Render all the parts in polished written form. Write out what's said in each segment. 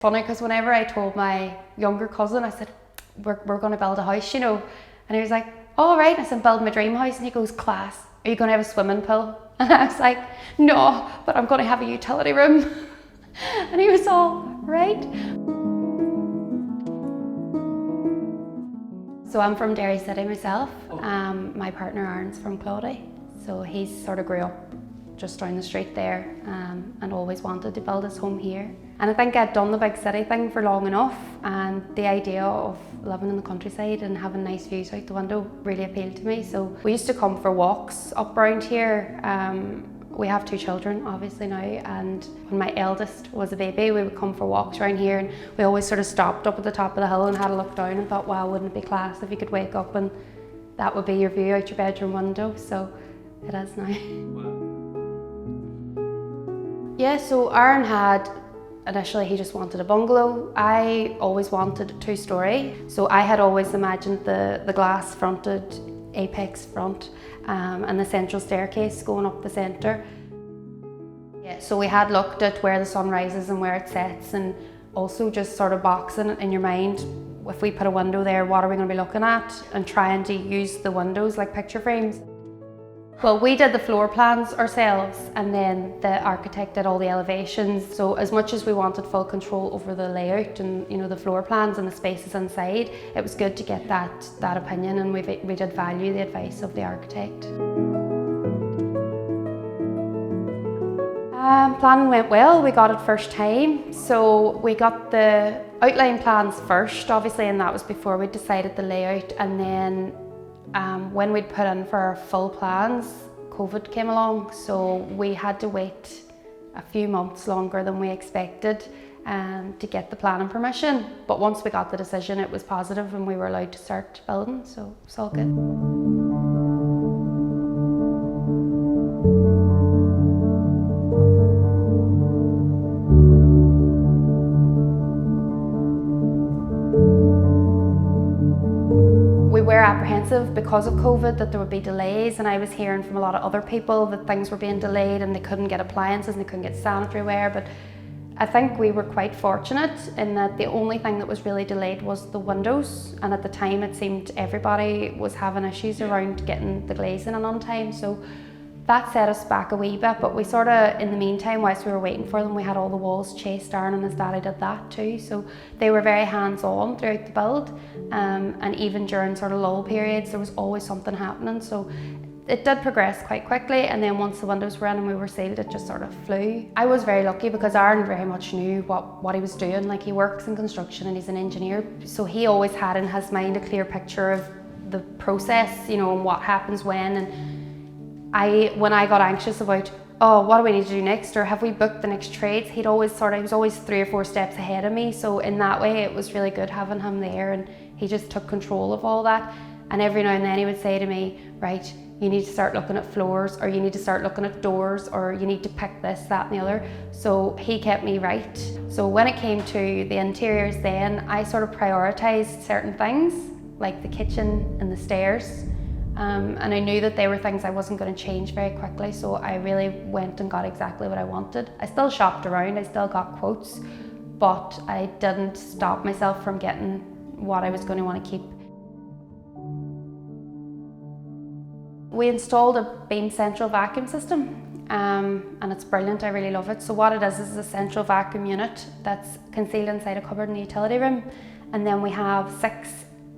Funny, because whenever I told my younger cousin, I said, we're going to build a house, you know, and he was like, all right. I said, build my dream house, and he goes, class, are you going to have a swimming pool? And I was like, no, but I'm going to have a utility room. And he was all right. So I'm from Derry City myself. My partner Aaron's from Claudy, so he's sort of grew up just down the street there, and always wanted to build his home here. And I think I'd done the big city thing for long enough, and the idea of living in the countryside and having nice views out the window really appealed to me. So we used to come for walks up around here. We have 2 children obviously now, and when my eldest was a baby we would come for walks around here, and we always sort of stopped up at the top of the hill and had a look down and thought, wow, wouldn't it be class if you could wake up and that would be your view out your bedroom window. So it is now. Wow. Yeah, so Aaron had, initially he just wanted a bungalow. I always wanted a 2-storey. So I had always imagined the glass fronted apex front, and the central staircase going up the centre. Yeah, so we had looked at where the sun rises and where it sets, and also just sort of boxing it in your mind. If we put a window there, what are we going to be looking at? And trying to use the windows like picture frames. Well, we did the floor plans ourselves, and then the architect did all the elevations. So as much as we wanted full control over the layout and, you know, the floor plans and the spaces inside, it was good to get that opinion, and we did value the advice of the architect. Planning went well. We got it first time. So we got the outline plans first, obviously, and that was before we decided the layout. And then when we'd put in for our full plans, COVID came along, so we had to wait a few months longer than we expected to get the planning permission. But once we got the decision, it was positive and we were allowed to start building, so it's all good. We were apprehensive because of COVID that there would be delays, and I was hearing from a lot of other people that things were being delayed and they couldn't get appliances and they couldn't get sanitary ware, but I think we were quite fortunate in that the only thing that was really delayed was the windows, and at the time it seemed everybody was having issues around getting the glazing in on time, so that set us back a wee bit. But we sort of, in the meantime, whilst we were waiting for them, we had all the walls chased. Aaron and his daddy did that too, so they were very hands-on throughout the build, and even during sort of lull periods there was always something happening, so it did progress quite quickly. And then once the windows were in and we were sealed, it just sort of flew. I was very lucky because Aaron very much knew what he was doing. Like, he works in construction and he's an engineer, so he always had in his mind a clear picture of the process, you know, and what happens when. And when I got anxious about, oh, what do we need to do next, or have we booked the next trades, he was always 3 or 4 steps ahead of me. So in that way it was really good having him there, and he just took control of all that. And every now and then he would say to me, right, you need to start looking at floors, or you need to start looking at doors, or you need to pick this, that and the other. So he kept me right. So when it came to the interiors then, I sort of prioritised certain things like the kitchen and the stairs. And I knew that they were things I wasn't going to change very quickly, so I really went and got exactly what I wanted. I still shopped around, I still got quotes, but I didn't stop myself from getting what I was going to want to keep. We installed a beam central vacuum system, and it's brilliant, I really love it. So what it is a central vacuum unit that's concealed inside a cupboard in the utility room, and then we have 6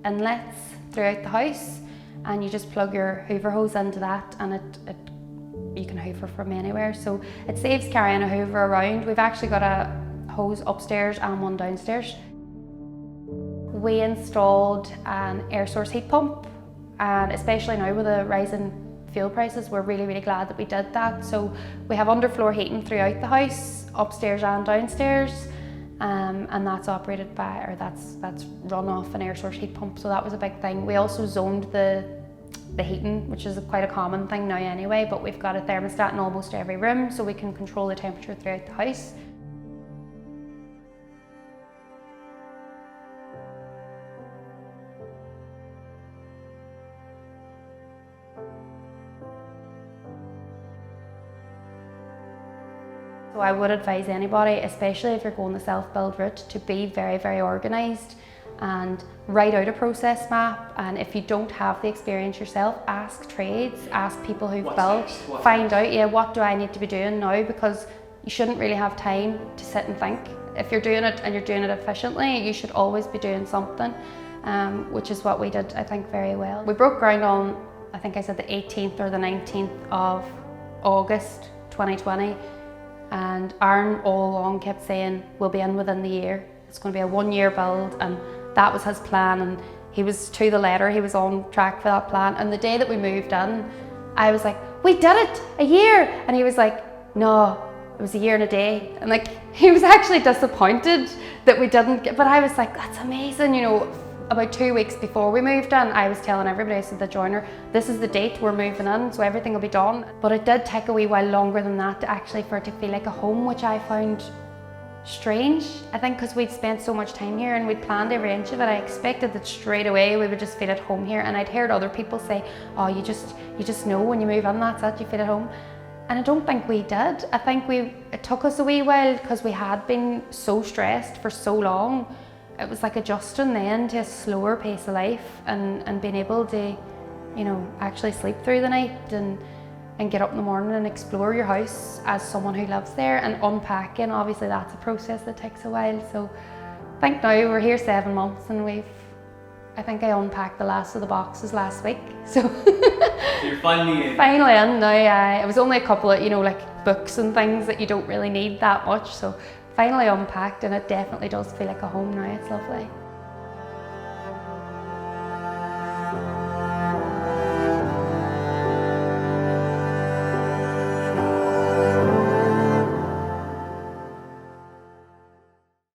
inlets throughout the house. And you just plug your hoover hose into that, and you can hoover from anywhere. So it saves carrying a hoover around. We've actually got a hose upstairs and one downstairs. We installed an air source heat pump, and especially now with the rising fuel prices, we're really, really glad that we did that. So we have underfloor heating throughout the house, upstairs and downstairs. And that's operated by, or that's run off an air source heat pump, so that was a big thing. We also zoned the heating, which is quite a common thing now anyway, but we've got a thermostat in almost every room, so we can control the temperature throughout the house. So I would advise anybody, especially if you're going the self-build route, to be very, very organised and write out a process map. And if you don't have the experience yourself, ask trades, ask people who've built, find out, yeah, what do I need to be doing now? Because you shouldn't really have time to sit and think. If you're doing it and you're doing it efficiently, you should always be doing something, which is what we did, I think, very well. We broke ground on, I think I said the 18th or the 19th of August 2020. And Aaron all along kept saying, we'll be in within the year. It's going to be a 1-year build, and that was his plan, and he was to the letter, he was on track for that plan. And the day that we moved in, I was like, we did it, a year! And he was like, no, it was a year and a day. And like, he was actually disappointed that we didn't get, but I was like, that's amazing, you know. About 2 weeks before we moved in, I was telling everybody, I said, the joiner, this is the date we're moving in, so everything will be done. But it did take a wee while longer than that to actually for it to feel like a home, which I found strange. I think because we'd spent so much time here and we'd planned every inch of it, I expected that straight away we would just feel at home here. And I'd heard other people say, oh, you just know when you move in, that's it, you feel at home. And I don't think we did. I think it took us a wee while because we had been so stressed for so long. It was like adjusting then to a slower pace of life and being able to, you know, actually sleep through the night and get up in the morning and explore your house as someone who lives there, and unpacking. Obviously that's a process that takes a while. So I think now we're here 7 months and I think I unpacked the last of the boxes last week. So you're finally in. Finally in now. It was only a couple of, you know, like books and things that you don't really need that much. So finally unpacked, and it definitely does feel like a home now. It's lovely.